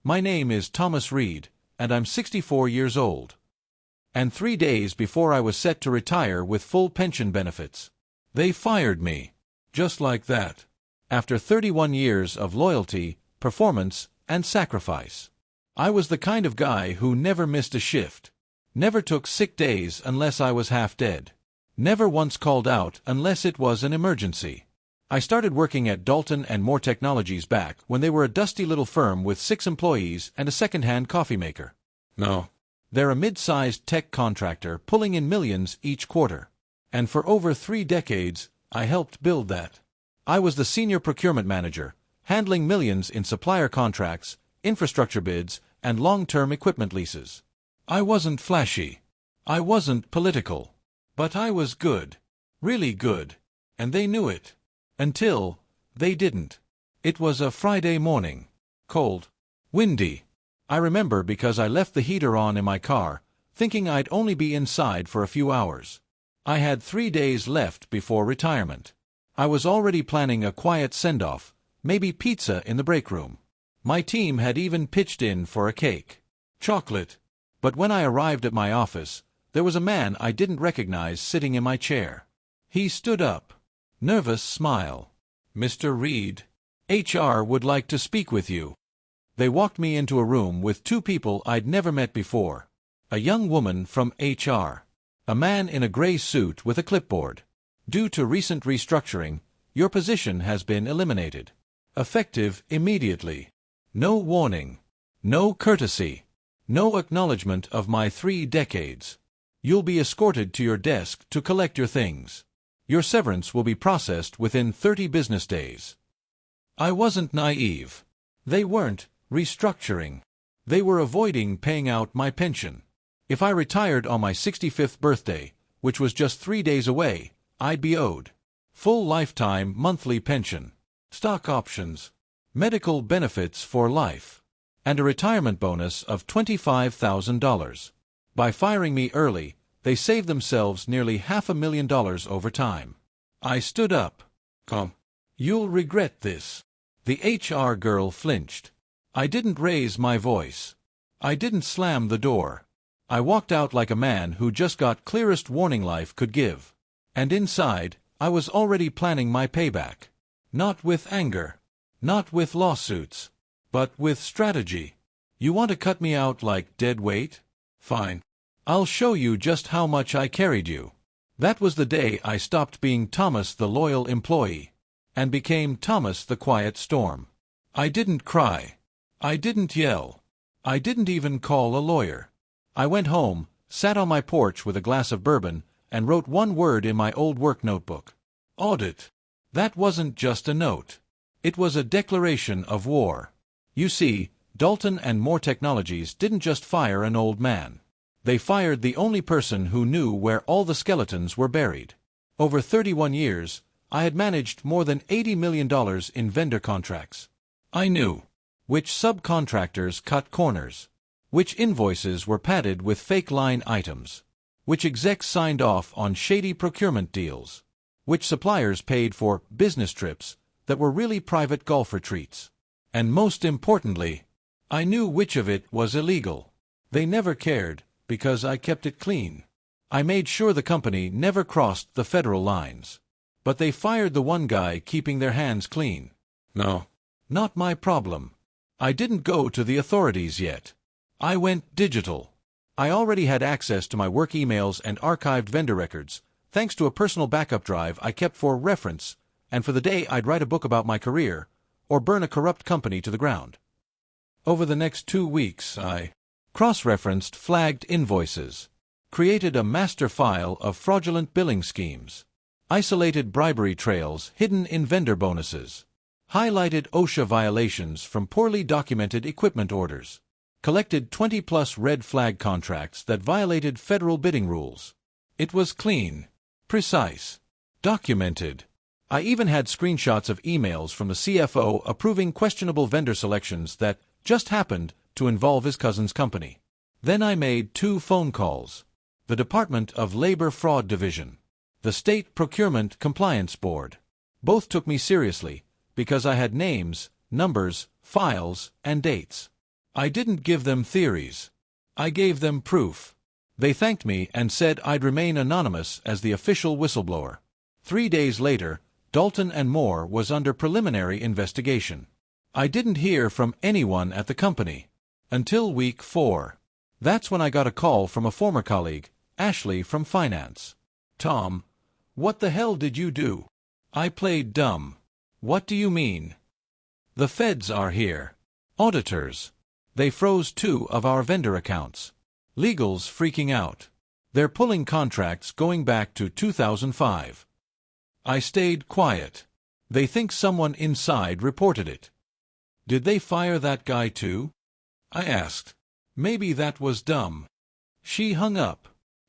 My name is Thomas Reed, and I'm 64 years old. And 3 days before I was set to retire with full pension benefits, they fired me. Just like that. After 31 years of loyalty, performance, and sacrifice. I was the kind of guy who never missed a shift. Never took sick days unless I was half dead. Never once called out unless it was an emergency. I started working at Dalton and Moore Technologies back when they were a dusty little firm with 6 employees and a second-hand coffee maker. No. They're a mid-sized tech contractor pulling in millions each quarter. And for over 3 decades, I helped build that. I was the senior procurement manager, handling millions in supplier contracts, infrastructure bids, and long-term equipment leases. I wasn't flashy. I wasn't political. But I was good. Really good. And they knew it. Until they didn't. It was a Friday morning. Cold. Windy. I remember because I left the heater on in my car, thinking I'd only be inside for a few hours. I had 3 days left before retirement. I was already planning a quiet send-off, maybe pizza in the break room. My team had even pitched in for a cake. Chocolate. But when I arrived at my office, there was a man I didn't recognize sitting in my chair. He stood up. Nervous smile. Mr. Reed, HR would like to speak with you. They walked me into a room with 2 people I'd never met before. A young woman from HR. A man in a gray suit with a clipboard. Due to recent restructuring, your position has been eliminated. Effective immediately. No warning. No courtesy. No acknowledgement of my 3 decades. You'll be escorted to your desk to collect your things. Your severance will be processed within 30 business days. I wasn't naive. They weren't restructuring. They were avoiding paying out my pension. If I retired on my 65th birthday, which was just 3 days away, I'd be owed full lifetime monthly pension, stock options, medical benefits for life, and a retirement bonus of $25,000. By firing me early, they saved themselves nearly $500,000 over time. I stood up. Come. You'll regret this. The HR girl flinched. I didn't raise my voice. I didn't slam the door. I walked out like a man who just got clearest warning life could give. And inside, I was already planning my payback. Not with anger. Not with lawsuits. But with strategy. You want to cut me out like dead weight? Fine. I'll show you just how much I carried you. That was the day I stopped being Thomas the loyal employee, and became Thomas the quiet storm. I didn't cry. I didn't yell. I didn't even call a lawyer. I went home, sat on my porch with a glass of bourbon, and wrote one word in my old work notebook. Audit. That wasn't just a note. It was a declaration of war. You see, Dalton and Moore Technologies didn't just fire an old man. They fired the only person who knew where all the skeletons were buried. Over 31 years, I had managed more than $80 million in vendor contracts. I knew which subcontractors cut corners, which invoices were padded with fake line items, which execs signed off on shady procurement deals, which suppliers paid for business trips that were really private golf retreats. And most importantly, I knew which of it was illegal. They never cared, because I kept it clean. I made sure the company never crossed the federal lines. But they fired the one guy keeping their hands clean. No. Not my problem. I didn't go to the authorities yet. I went digital. I already had access to my work emails and archived vendor records, thanks to a personal backup drive I kept for reference, and for the day I'd write a book about my career, or burn a corrupt company to the ground. Over the next 2 weeks, I cross-referenced flagged invoices, created a master file of fraudulent billing schemes, isolated bribery trails hidden in vendor bonuses, highlighted OSHA violations from poorly documented equipment orders, collected 20-plus red flag contracts that violated federal bidding rules. It was clean, precise, documented. I even had screenshots of emails from the CFO approving questionable vendor selections that just happened to involve his cousin's company. Then I made 2 phone calls. The Department of Labor Fraud Division. The State Procurement Compliance Board. Both took me seriously, because I had names, numbers, files, and dates. I didn't give them theories. I gave them proof. They thanked me and said I'd remain anonymous as the official whistleblower. 3 days later, Dalton and Moore was under preliminary investigation. I didn't hear from anyone at the company until week 4. That's when I got a call from a former colleague, Ashley from finance. "Tom, what the hell did you do?" I played dumb. "What do you mean?" "The feds are here. Auditors. They froze 2 of our vendor accounts. Legal's freaking out. They're pulling contracts going back to 2005. I stayed quiet. They think someone inside reported it." "Did they fire that guy too?" I asked. Maybe that was dumb. She hung up.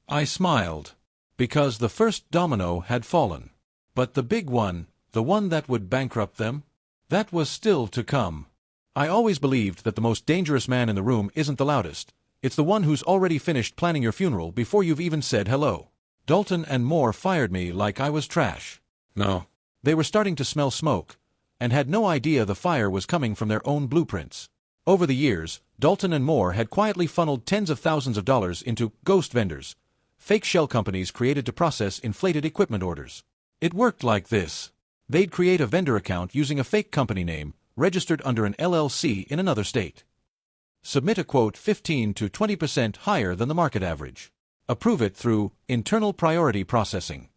I smiled, because the first domino had fallen. But the big one, the one that would bankrupt them, that was still to come. I always believed that the most dangerous man in the room isn't the loudest. It's the one who's already finished planning your funeral before you've even said hello. Dalton and Moore fired me like I was trash. No. They were starting to smell smoke, and had no idea the fire was coming from their own blueprints. Over the years, Dalton and Moore had quietly funneled tens of thousands of dollars into ghost vendors, fake shell companies created to process inflated equipment orders. It worked like this. They'd create a vendor account using a fake company name, registered under an LLC in another state. Submit a quote 15 to 20% higher than the market average. Approve it through internal priority processing.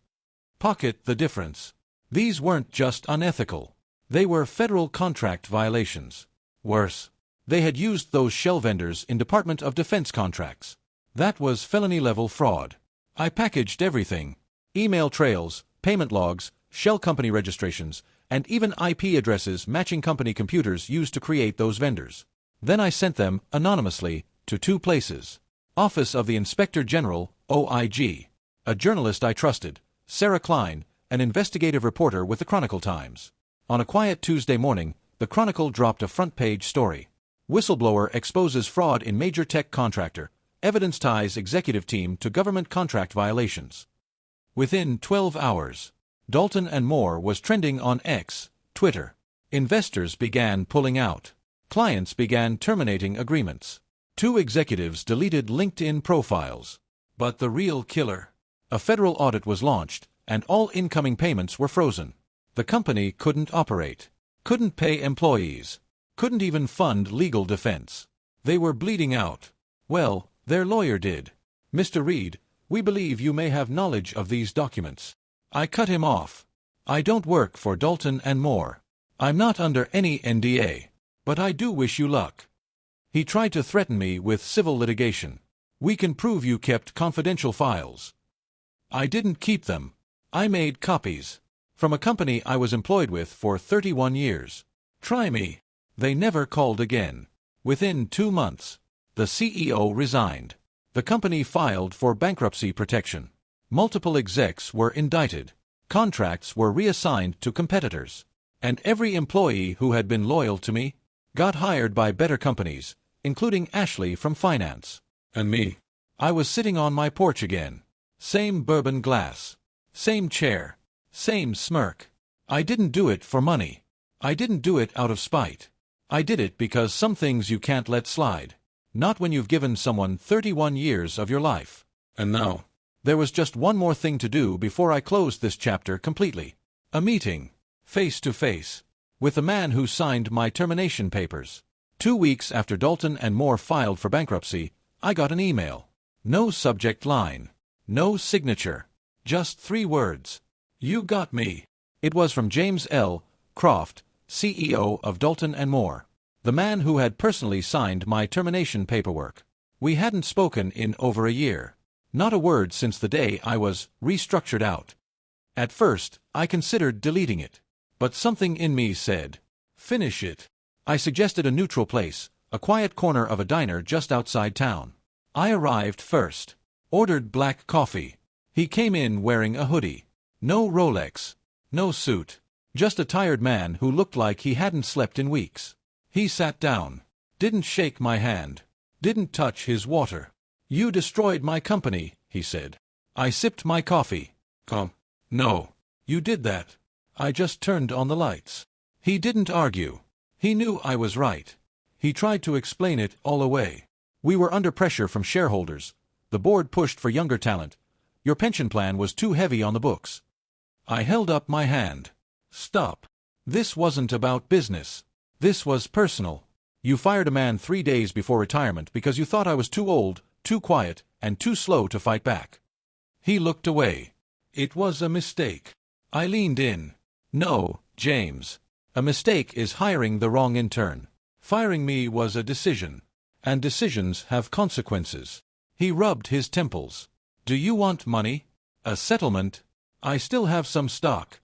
Pocket the difference. These weren't just unethical. They were federal contract violations. Worse, they had used those shell vendors in Department of Defense contracts. That was felony-level fraud. I packaged everything: email trails, payment logs, shell company registrations, and even IP addresses matching company computers used to create those vendors. Then I sent them, anonymously, to 2 places. Office of the Inspector General, OIG. A journalist I trusted, Sarah Klein, an investigative reporter with the Chronicle Times. On a quiet Tuesday morning, the Chronicle dropped a front-page story. Whistleblower exposes fraud in major tech contractor. Evidence ties executive team to government contract violations. Within 12 hours, Dalton and Moore was trending on X, Twitter. Investors began pulling out. Clients began terminating agreements. 2 executives deleted LinkedIn profiles. But the real killer. A federal audit was launched, and all incoming payments were frozen. The company couldn't operate, couldn't pay employees, couldn't even fund legal defense. They were bleeding out. Well, their lawyer did. "Mr. Reed, we believe you may have knowledge of these documents." I cut him off. "I don't work for Dalton and Moore. I'm not under any NDA. But I do wish you luck." He tried to threaten me with civil litigation. "We can prove you kept confidential files." I didn't keep them. I made copies. From a company I was employed with for 31 years. Try me. They never called again. Within 2 months, the CEO resigned. The company filed for bankruptcy protection. Multiple execs were indicted. Contracts were reassigned to competitors. And every employee who had been loyal to me got hired by better companies, including Ashley from finance. And me. I was sitting on my porch again. Same bourbon glass. Same chair. Same smirk. I didn't do it for money. I didn't do it out of spite. I did it because some things you can't let slide. Not when you've given someone 31 years of your life. And now, there was just one more thing to do before I closed this chapter completely. A meeting, face to face, with the man who signed my termination papers. 2 weeks after Dalton and Moore filed for bankruptcy, I got an email. No subject line. No signature. Just 3 words. "You got me." It was from James L. Croft, CEO of Dalton and Moore, the man who had personally signed my termination paperwork. We hadn't spoken in over a year. Not a word since the day I was restructured out. At first, I considered deleting it. But something in me said, "Finish it." I suggested a neutral place, a quiet corner of a diner just outside town. I arrived first. Ordered black coffee. He came in wearing a hoodie. No Rolex. No suit. Just a tired man who looked like he hadn't slept in weeks. He sat down. Didn't shake my hand. Didn't touch his water. "You destroyed my company," he said. I sipped my coffee. No. You did that. I just turned on the lights." He didn't argue. He knew I was right. He tried to explain it all away. We were under pressure from shareholders. The board pushed for younger talent. Your pension plan was too heavy on the books. I held up my hand. Stop. This wasn't about business. This was personal. You fired a man 3 days before retirement because you thought I was too old, too quiet, and too slow to fight back. He looked away. It was a mistake. I leaned in. No, James. A mistake is hiring the wrong intern. Firing me was a decision. And decisions have consequences. He rubbed his temples. Do you want money? A settlement? I still have some stock.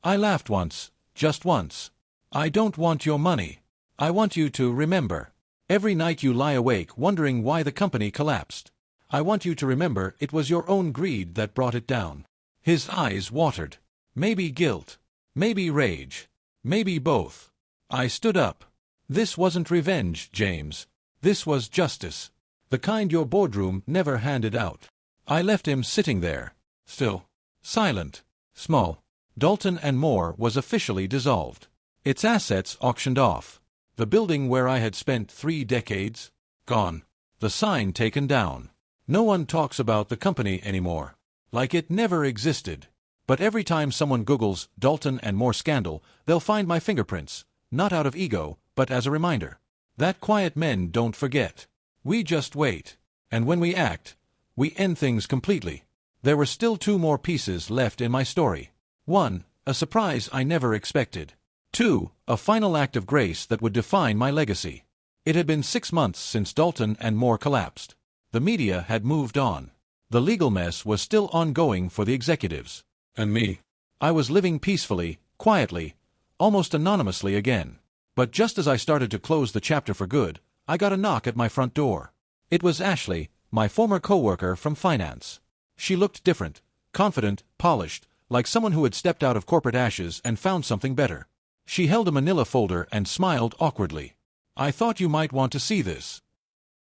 I laughed once, just once. I don't want your money. I want you to remember. Every night you lie awake wondering why the company collapsed. I want you to remember it was your own greed that brought it down. His eyes watered. Maybe guilt. Maybe rage. Maybe both. I stood up. This wasn't revenge, James. This was justice. The kind your boardroom never handed out. I left him sitting there. Still. Silent. Small. Dalton and Moore was officially dissolved. Its assets auctioned off. The building where I had spent 3 decades? Gone. The sign taken down. No one talks about the company anymore. Like it never existed. But every time someone Googles Dalton and Moore scandal, they'll find my fingerprints, not out of ego, but as a reminder. That quiet men don't forget. We just wait. And when we act, we end things completely. There were still 2 more pieces left in my story. 1, a surprise I never expected. 2, a final act of grace that would define my legacy. It had been 6 months since Dalton and Moore collapsed. The media had moved on. The legal mess was still ongoing for the executives. And me. I was living peacefully, quietly, almost anonymously again. But just as I started to close the chapter for good, I got a knock at my front door. It was Ashley, my former co-worker from finance. She looked different, confident, polished, like someone who had stepped out of corporate ashes and found something better. She held a manila folder and smiled awkwardly. I thought you might want to see this.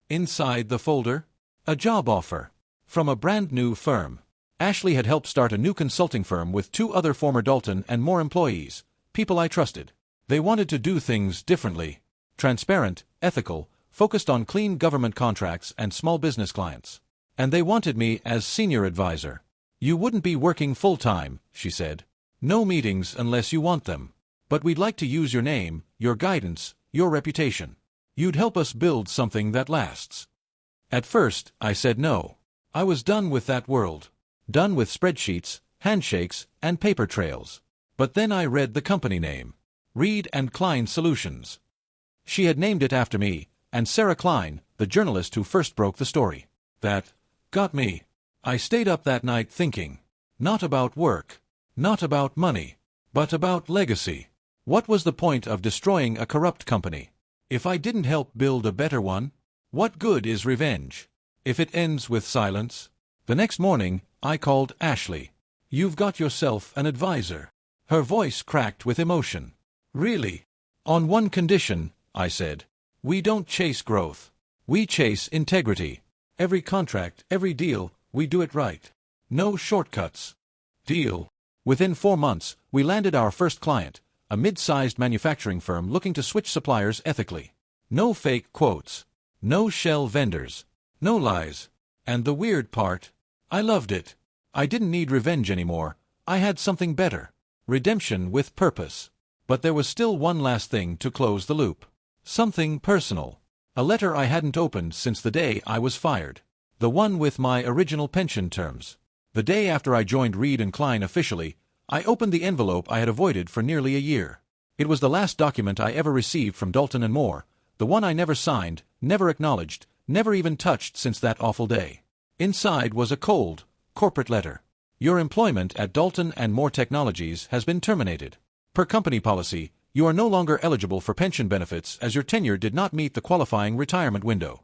Inside the folder? A job offer. From a brand new firm. Ashley had helped start a new consulting firm with 2 other former Dalton and Moore employees, people I trusted. They wanted to do things differently. Transparent, ethical, focused on clean government contracts and small business clients. And they wanted me as senior advisor. You wouldn't be working full-time, she said. No meetings unless you want them. But we'd like to use your name, your guidance, your reputation. You'd help us build something that lasts. At first, I said no. I was done with that world. Done with spreadsheets, handshakes, and paper trails. But then I read the company name. Reed and Klein Solutions. She had named it after me, and Sarah Klein, the journalist who first broke the story. That got me. I stayed up that night thinking. Not about work. Not about money. But about legacy. What was the point of destroying a corrupt company? If I didn't help build a better one? What good is revenge? If it ends with silence? The next morning, I called Ashley. You've got yourself an advisor. Her voice cracked with emotion. Really? On one condition, I said. We don't chase growth. We chase integrity. Every contract, every deal, we do it right. No shortcuts. Deal. Within 4 months, we landed our first client, a mid-sized manufacturing firm looking to switch suppliers ethically. No fake quotes. No shell vendors. No lies. And the weird part? I loved it. I didn't need revenge anymore. I had something better. Redemption with purpose. But there was still one last thing to close the loop. Something personal. A letter I hadn't opened since the day I was fired. The one with my original pension terms. The day after I joined Reed and Klein officially, I opened the envelope I had avoided for nearly a year. It was the last document I ever received from Dalton and Moore, the one I never signed, never acknowledged, never even touched since that awful day. Inside was a cold, corporate letter. Your employment at Dalton and Moore Technologies has been terminated. Per company policy, you are no longer eligible for pension benefits as your tenure did not meet the qualifying retirement window.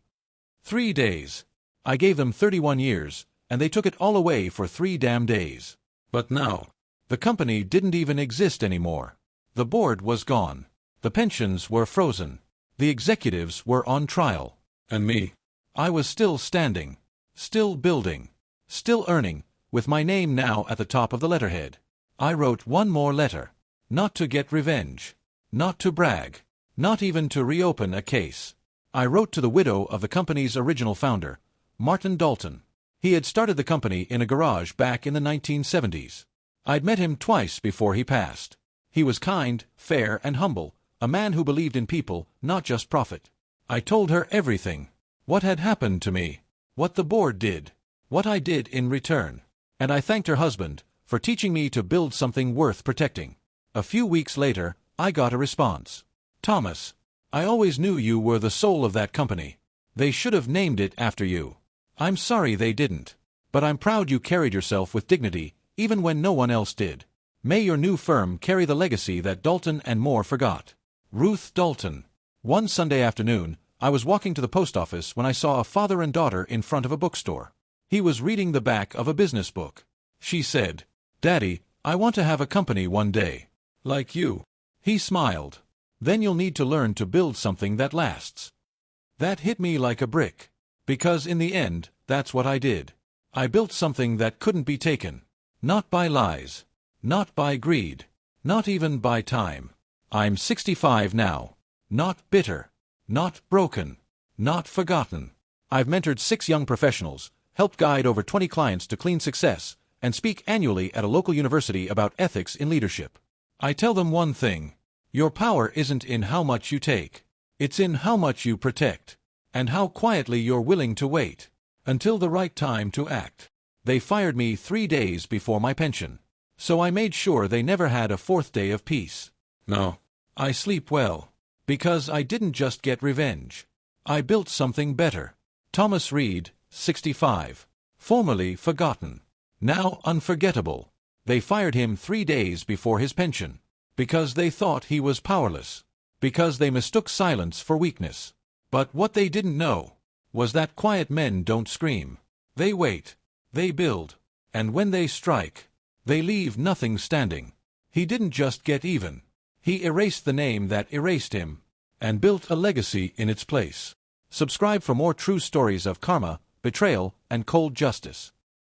3 days. I gave them 31 years, and they took it all away for 3 damn days. But now, the company didn't even exist anymore. The board was gone. The pensions were frozen. The executives were on trial. And me? I was still standing. Still building. Still earning, with my name now at the top of the letterhead. I wrote one more letter. Not to get revenge. Not to brag. Not even to reopen a case. I wrote to the widow of the company's original founder, Martin Dalton. He had started the company in a garage back in the 1970s. I'd met him twice before he passed. He was kind, fair, and humble, a man who believed in people, not just profit. I told her everything. What had happened to me. What the board did. What I did in return. And I thanked her husband for teaching me to build something worth protecting. A few weeks later, I got a response. Thomas, I always knew you were the soul of that company. They should have named it after you. I'm sorry they didn't. But I'm proud you carried yourself with dignity, even when no one else did. May your new firm carry the legacy that Dalton and Moore forgot. Ruth Dalton. One Sunday afternoon, I was walking to the post office when I saw a father and daughter in front of a bookstore. He was reading the back of a business book. She said, "Daddy, I want to have a company one day. Like you." He smiled. "Then you'll need to learn to build something that lasts." That hit me like a brick. Because in the end, that's what I did. I built something that couldn't be taken. Not by lies. Not by greed. Not even by time. I'm 65 now. Not bitter. Not broken. Not forgotten. I've mentored 6 young professionals, helped guide over 20 clients to clean success, and speak annually at a local university about ethics in leadership. I tell them one thing. Your power isn't in how much you take. It's in how much you protect. And how quietly you're willing to wait until the right time to act. They fired me 3 days before my pension. So I made sure they never had a 4th day of peace. No. I sleep well. Because I didn't just get revenge. I built something better. Thomas Reed, 65. Formerly forgotten. Now unforgettable. They fired him 3 days before his pension. Because they thought he was powerless. Because they mistook silence for weakness. But what they didn't know was that quiet men don't scream. They wait. They build. And when they strike, they leave nothing standing. He didn't just get even. He erased the name that erased him and built a legacy in its place. Subscribe for more true stories of karma, betrayal, and cold justice.